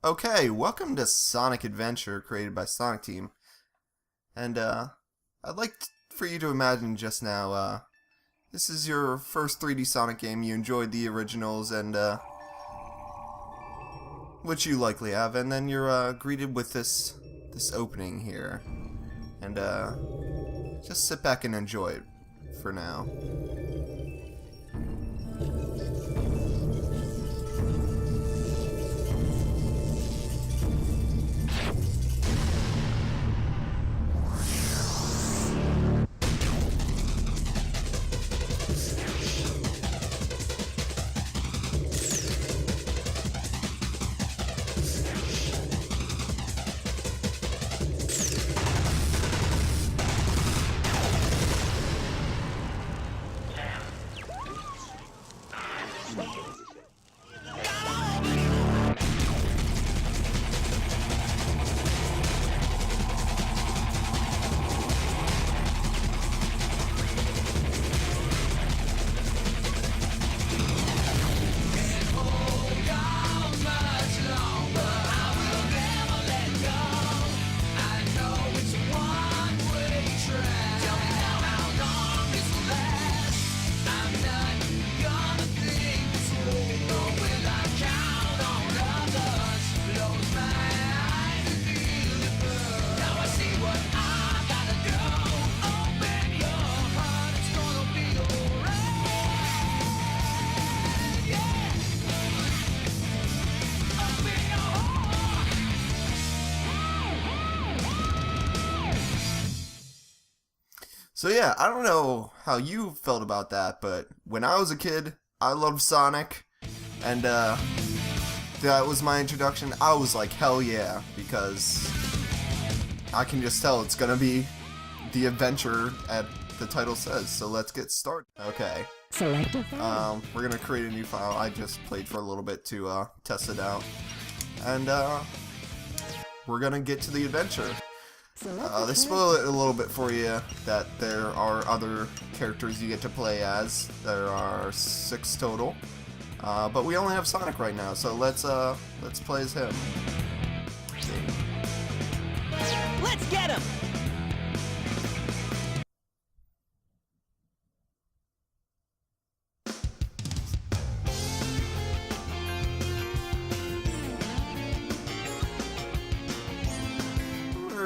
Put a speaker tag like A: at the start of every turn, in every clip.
A: Okay, welcome to Sonic Adventure, created by Sonic Team. And, I'd like for you to imagine just now, this is your first 3D Sonic game. You enjoyed the originals, and, which you likely have, and then you're, greeted with this opening here. And, just sit back and enjoy it for now. So yeah, I don't know how you felt about that, but when I was a kid, I loved Sonic, and that was my introduction. I was like, hell yeah, because I can just tell it's gonna be the adventure at the title says, so let's get started. Okay.
B: Select a file.
A: We're gonna create a new file. I just played for a little bit to test it out, and we're gonna get to the adventure. They spoil it a little bit for you that there are other characters you get to play as. There are 6 total, but we only have Sonic right now, so let's play as him.
B: Let's get him!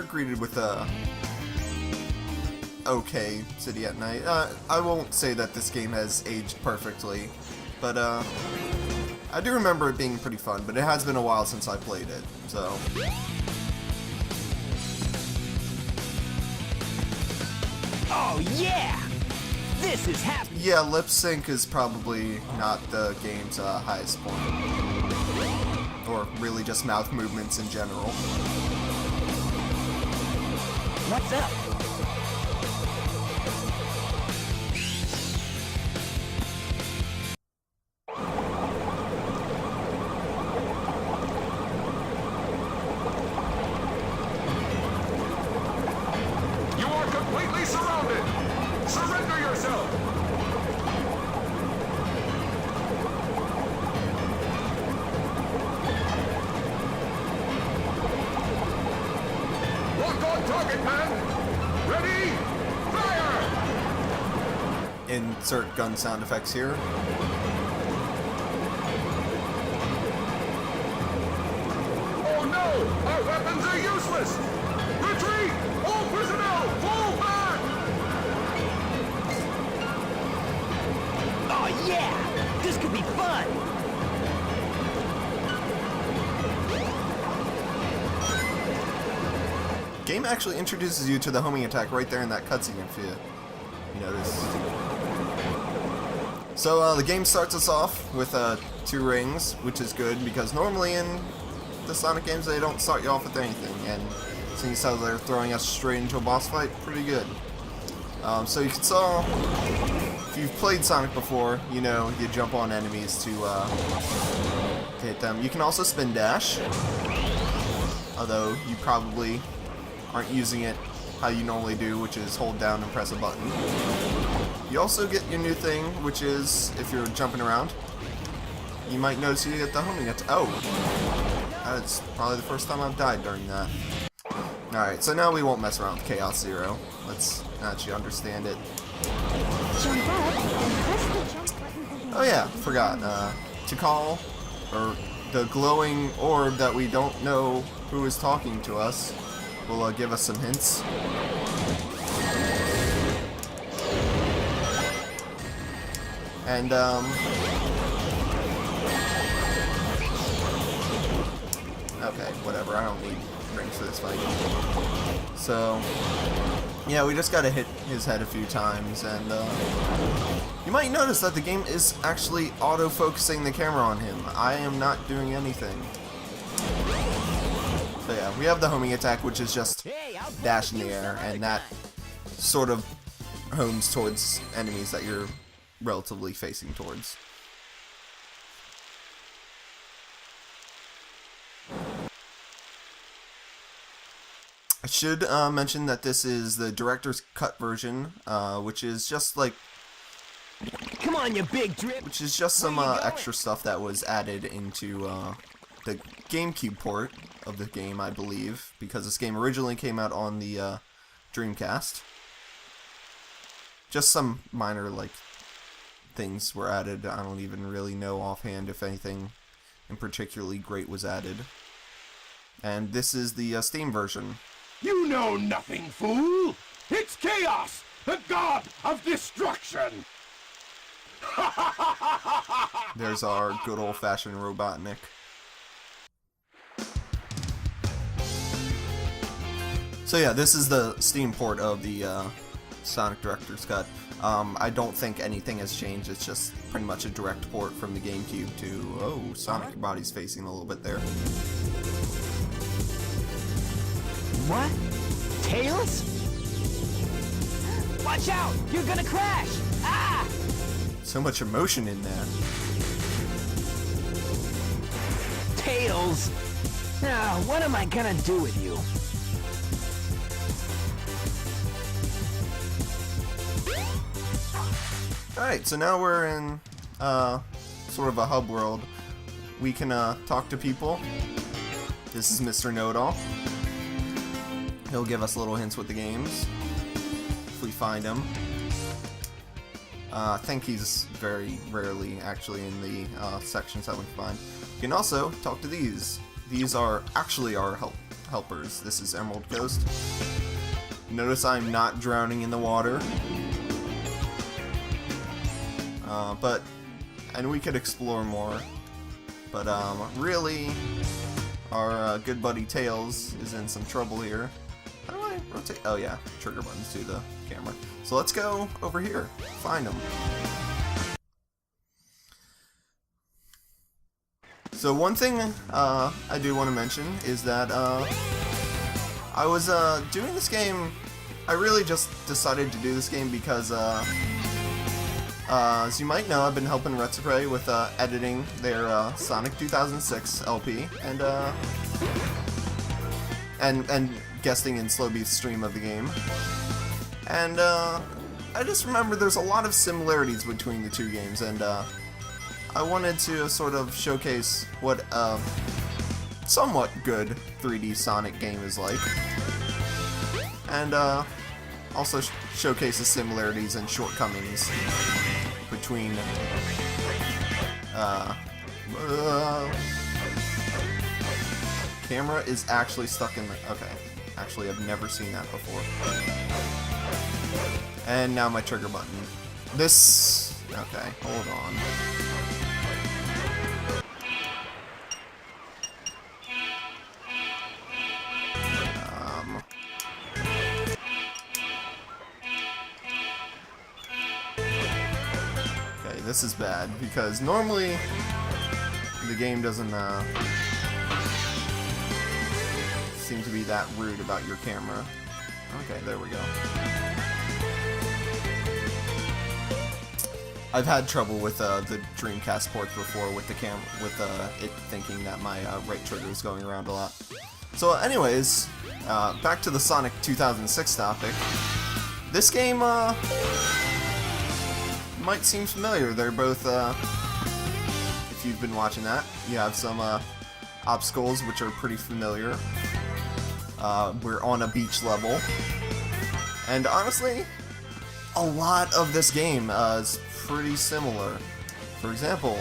A: Greeted with a okay City at Night. I won't say that this game has aged perfectly, but I do remember it being pretty fun, but it has been a while since I played it, so.
B: Oh yeah! This is happy.
A: Yeah, lip sync is probably not the game's highest point, or really just mouth movements in general.
B: What's up?
C: You are completely surrounded! Surrender yourself! Lock on target, man! Ready? Fire!
A: Insert gun sound effects here.
C: Oh no! Our weapons are useless! Retreat! All personnel, fall back!
B: Oh yeah! This could be fun!
A: Game actually introduces you to the homing attack right there in that cutscene if you notice. So the game starts us off with 2 rings, which is good because normally in the Sonic games they don't start you off with anything, and since how they're throwing us straight into a boss fight, pretty good. So you can saw, if you've played Sonic before, you know you jump on enemies to hit them. You can also spin dash, although you probably aren't using it how you normally do, which is hold down and press a button. You also get your new thing, which is, if you're jumping around, you might notice you get the homing attack. Oh! That's probably the first time I've died during that. Alright, so now we won't mess around with Chaos Zero. Let's actually understand it.
D: Jump up and press the jump button.
A: Oh yeah, forgot. Tikal, or the glowing orb that we don't know who is talking to us, will give us some hints. And, okay, whatever, I don't need rings for this fight. So, yeah, we just gotta hit his head a few times, and, you might notice that the game is actually auto-focusing the camera on him. I am not doing anything. So yeah, we have the homing attack, which is just dash in the air, and that sort of homes towards enemies that you're relatively facing towards. I should mention that this is the director's cut version, which is just like
B: Come on, you big drip.
A: which is just some extra stuff that was added into the GameCube port of the game, I believe, because this game originally came out on the Dreamcast. Just some minor like things were added. I don't even really know offhand if anything in particularly great was added. And this is the Steam version.
C: You know nothing, fool! It's Chaos, the god of destruction!
A: There's our good old-fashioned Robotnik. So yeah, this is the Steam port of the Sonic Director's Cut. I don't think anything has changed. It's just pretty much a direct port from the GameCube to... Oh, Sonic, your body's facing a little bit there.
B: What? Tails? Watch out! You're gonna crash! Ah!
A: So much emotion in there.
B: Tails! Now, what am I gonna do with you?
A: Alright, so now we're in sort of a hub world. We can talk to people. This is Mr. Know-It-All. He'll give us little hints with the games if we find him. I think he's very rarely actually in the sections that we find. You can also talk to these. These are actually our helpers. This is Emerald Ghost. Notice I'm not drowning in the water. And we could explore more. But really, our good buddy Tails is in some trouble here. How do I rotate? Oh yeah, trigger buttons to the camera. So let's go over here, find him. So one thing I do want to mention is that I was doing this game. I really just decided to do this game because as you might know, I've been helping Retsuprey with editing their Sonic 2006 LP and guesting in Slowbeef's stream of the game. And I just remember there's a lot of similarities between the two games, and I wanted to sort of showcase what a somewhat good 3D Sonic game is like, and also showcase the similarities and shortcomings between camera is actually stuck in the... Okay. Actually, I've never seen that before. And now my trigger button. This... Okay, hold on. Okay, this is bad, because normally the game doesn't seem to be that rude about your camera. Okay, there we go. I've had trouble with the Dreamcast ports before with the camera, with it thinking that my right trigger is going around a lot. So, anyways, back to the Sonic 2006 topic. This game might seem familiar. They're both, if you've been watching that, you have some obstacles, which are pretty familiar. We're on a beach level. And honestly, a lot of this game is pretty similar. For example,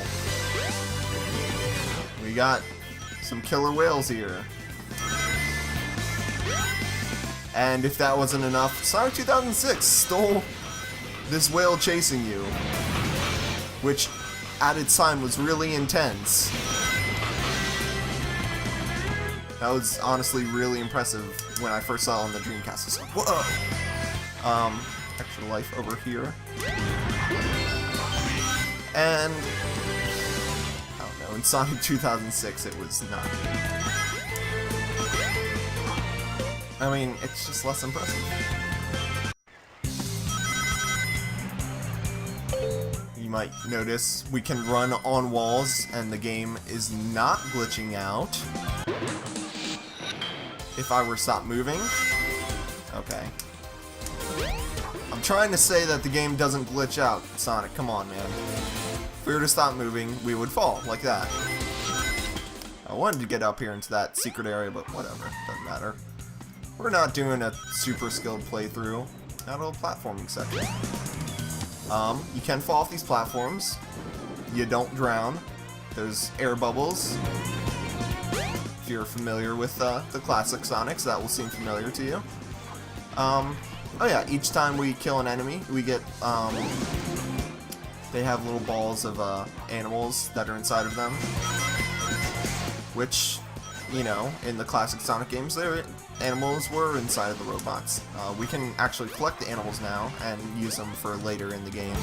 A: we got some killer whales here. And if that wasn't enough, Sonic 2006 stole this whale chasing you, which at its time was really intense. That was honestly really impressive when I first saw it on the Dreamcast. I was like, whoa! Extra life over here. And I don't know, in Sonic 2006 it was not. I mean, it's just less impressive. You might notice we can run on walls and the game is not glitching out. If I were to stop moving. Okay. I'm trying to say that the game doesn't glitch out, Sonic, come on, man. If we were to stop moving, we would fall, like that. I wanted to get up here into that secret area, but whatever, doesn't matter. We're not doing a super skilled playthrough, not a platforming section. You can fall off these platforms. You don't drown. There's air bubbles. If you're familiar with the classic Sonics, that will seem familiar to you. Oh yeah, each time we kill an enemy, we get, they have little balls of animals that are inside of them. Which, you know, in the classic Sonic games, their animals were inside of the robots. We can actually collect the animals now and use them for later in the game.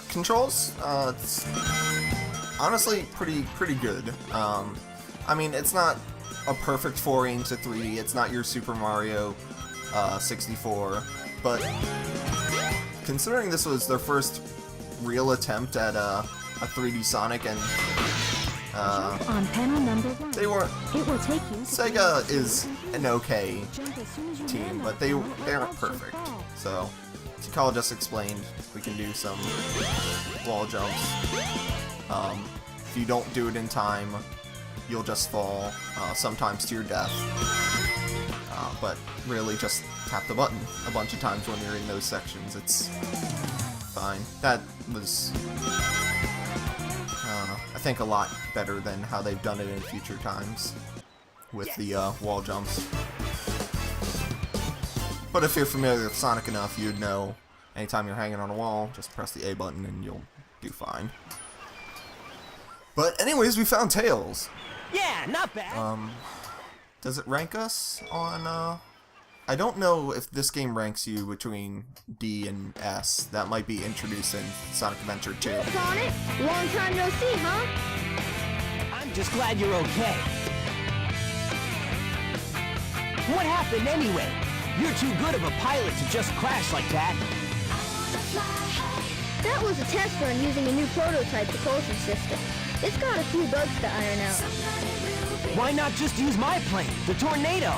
A: Controls, it's honestly pretty good. I mean, it's not a perfect foray into 3D. It's not your Super Mario 64, but considering this was their first real attempt at a 3D Sonic, and
D: On panel number 1.
A: they weren't.
D: It will take you.
A: Sega is an okay
D: Jump as soon as you
A: team,
D: land
A: but
D: on
A: they
D: the
A: aren't
D: virtual
A: perfect.
D: ball.
A: So, as Carl just explained, we can do some wall jumps. If you don't do it in time, you'll just fall, sometimes to your death. But really, just tap the button a bunch of times when you're in those sections. It's fine. That was, I think, a lot better than how they've done it in future times with the wall jumps. But if you're familiar with Sonic enough, you'd know anytime you're hanging on a wall, just press the A button and you'll do fine. But anyways, we found Tails.
B: Yeah, not bad.
A: Does it rank us on, I don't know if this game ranks you between D and S. That might be introduced in Sonic Adventure 2.
E: Sonic, long time no see, huh?
B: I'm just glad you're okay. What happened anyway? You're too good of a pilot to just crash like that.
E: That was a test run using a new prototype propulsion system. It's got a few bugs to iron out.
B: Why not just use my plane, the Tornado?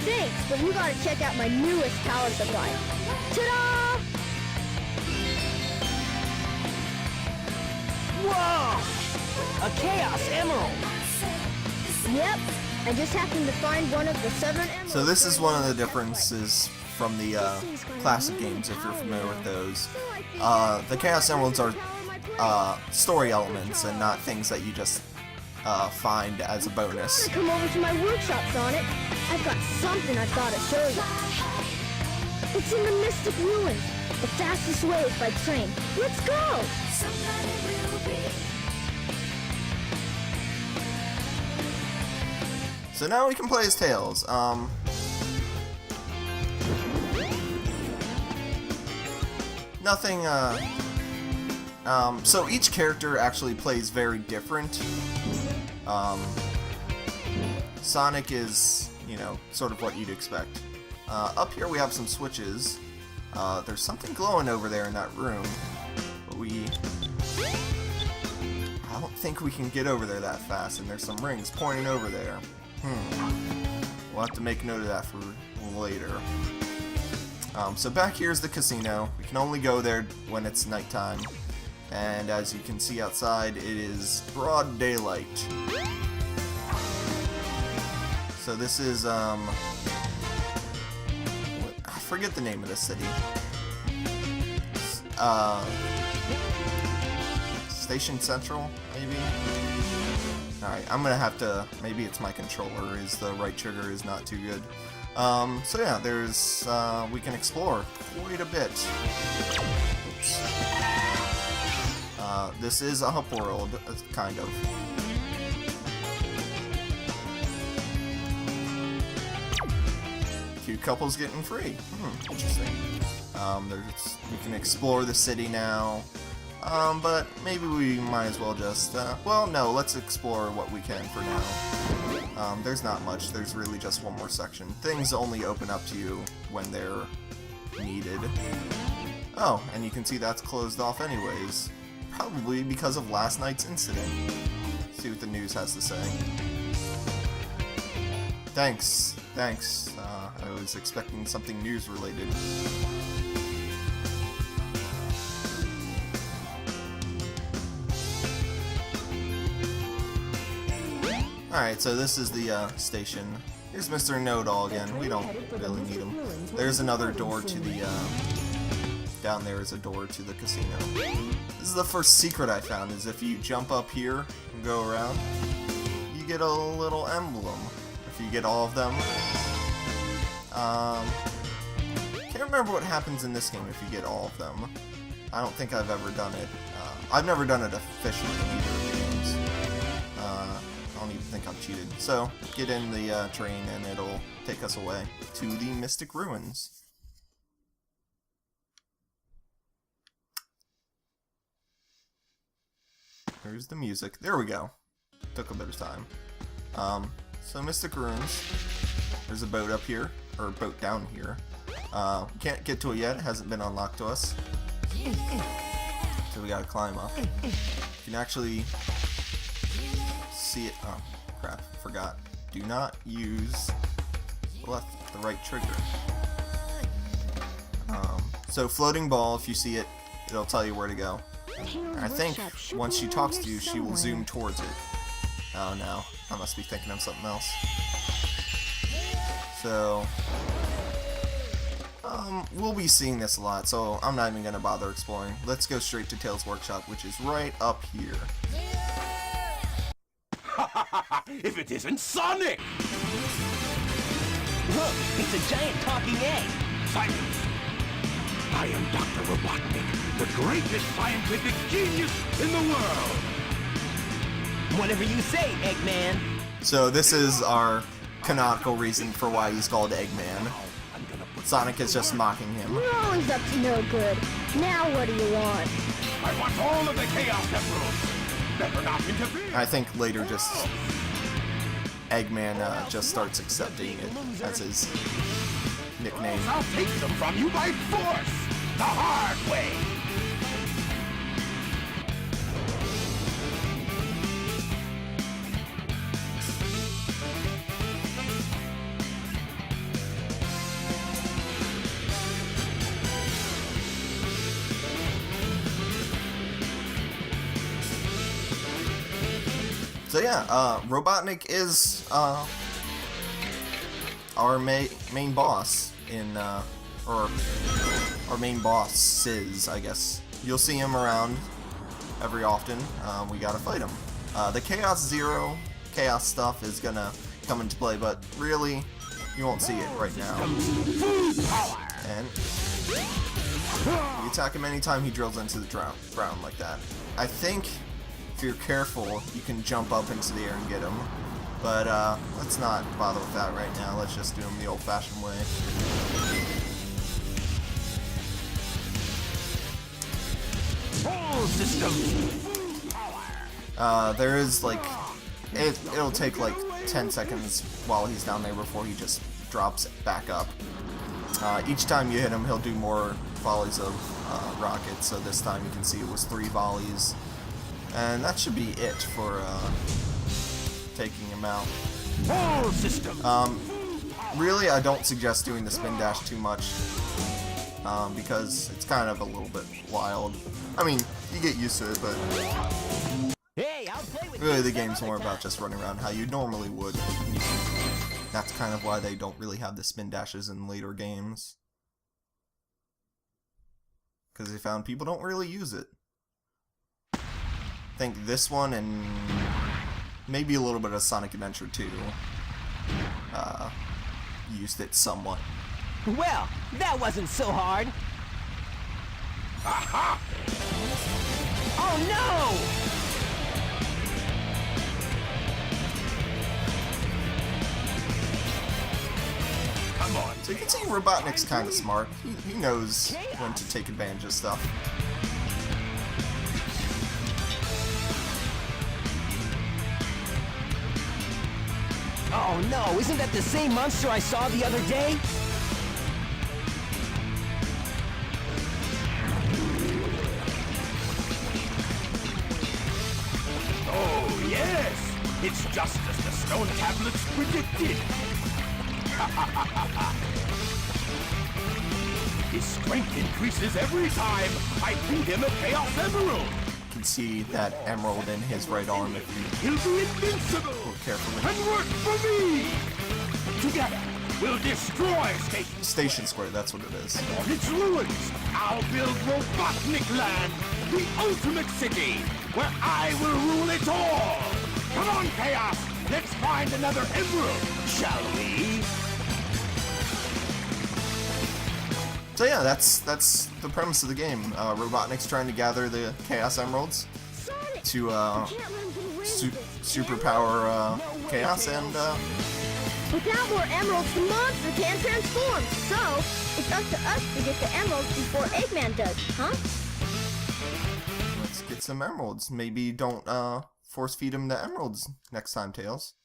E: Thanks, but you gotta check out my newest power supply. Ta-da!
B: Whoa! A Chaos Emerald!
E: Yep, I just happened to find one of the 7 emeralds.
A: So this is one of the differences from the classic games, if you're familiar with those. The Chaos Emeralds are story elements and not things that you just find as a bonus.
E: Come over to my workshop, Sonic. I've got something I've gotta show you. It's in the Mystic Ruins. The fastest way is by train. Let's go!
A: So now we can play as Tails. Nothing, so each character actually plays very different. Sonic is, you know, sort of what you'd expect. Up here we have some switches. There's something glowing over there in that room, but I don't think we can get over there that fast, and there's some rings pointing over there. We'll have to make note of that for later. So back here's the casino. We can only go there when it's nighttime. And as you can see outside, it is broad daylight. So this is, I forget the name of the city. Station Central, maybe? Alright, I'm gonna have to, maybe it's my controller, is the right trigger is not too good. So yeah, there's, we can explore quite a bit. Oops. This is a hub world, kind of. Cute couples getting free. Interesting. We can explore the city now. But maybe we might as well just, well, no, let's explore what we can for now. There's not much, there's really just one more section. Things only open up to you when they're needed. Oh, and you can see that's closed off anyways. Probably because of last night's incident. See what the news has to say. Thanks. I was expecting something news related. Alright, so this is the station. Here's Mr. Know-It-All again. We don't really need him. There's another door to the, down there is a door to the casino. This is the first secret I found, is if you jump up here and go around, you get a little emblem. If you get all of them. Can't remember what happens in this game if you get all of them. I don't think I've ever done it. I've never done it officially in either of the games. I don't even think I've cheated. So, get in the train and it'll take us away to the Mystic Ruins. Here's the music. There we go. Took a bit of time. So Mystic Ruins. There's a boat up here, or a boat down here. Can't get to it yet. It hasn't been unlocked to us. So we gotta climb up. You can actually see it. Oh, crap. Forgot. Do not use the right trigger. So floating ball, if you see it, it'll tell you where to go. I think once she talks to you, she will zoom towards it. Oh no, I must be thinking of something else. So, we'll be seeing this a lot, so I'm not even gonna bother exploring. Let's go straight to Tails Workshop, which is right up here.
C: If it isn't Sonic!
B: Look, it's a giant talking egg.
C: Silence! I am Dr. Robotnik, the greatest scientific genius in the world!
B: Whatever you say, Eggman.
A: So this is our canonical reason for why he's called Eggman. Sonic is just mocking him.
E: You're always up to no good. Now what do you want?
C: I want all of the Chaos Emeralds! Better not interfere!
A: I think later just Eggman just starts accepting it as his nickname.
C: I'll take them from you by force! The hard way!
A: So yeah, Robotnik is our main boss in, or our main bosses, I guess. You'll see him around every often. We gotta fight him. The Chaos Zero Chaos stuff is gonna come into play, but really, you won't see it right now. And you attack him anytime he drills into the ground like that. I think if you're careful, you can jump up into the air and get him. But let's not bother with that right now. Let's just do him the old-fashioned way.
C: All systems!
A: There is like, it'll take like 10 seconds while he's down there before he just drops back up. Each time you hit him, he'll do more volleys of rockets. So this time you can see it was 3 volleys. And that should be it for taking him out.
B: All system.
A: Really, I don't suggest doing the spin dash too much, because it's kind of a little bit wild. I mean, you get used to it, but
B: Hey, I'll play with
A: really
B: you
A: the
B: some
A: game's
B: other
A: more
B: time.
A: about just running around how you normally would. That's kind of why they don't really have the spin dashes in later games. Because they found people don't really use it. I think this one and maybe a little bit of Sonic Adventure 2 used it somewhat.
B: Well, that wasn't so hard.
C: Aha!
B: Oh no!
C: Come on.
A: So you can see Robotnik's kind of smart. He knows when to take advantage of stuff.
B: Oh no, isn't that the same monster I saw the other day?
C: Oh, yes! It's just as the stone tablets predicted. His strength increases every time I feed him a Chaos Emerald.
A: You can see that emerald in his right arm if you
C: He'll be invincible
A: look carefully.
C: and work for me. Together, we'll destroy
A: Station Square, that's what it is.
C: On its ruins, I'll build Robotnik Land, the ultimate city, where I will rule it all. Come on, Chaos, let's find another emerald, shall we?
A: So yeah, that's the premise of the game. Robotnik's trying to gather the Chaos Emeralds
E: Sonic!
A: to
E: I can't let him win this.
A: superpower Chaos, and
E: Without more emeralds, the monster can't transform. So, it's up to us to get the emeralds before Eggman does, huh?
A: let's get some emeralds. Maybe don't force feed him the emeralds next time, Tails.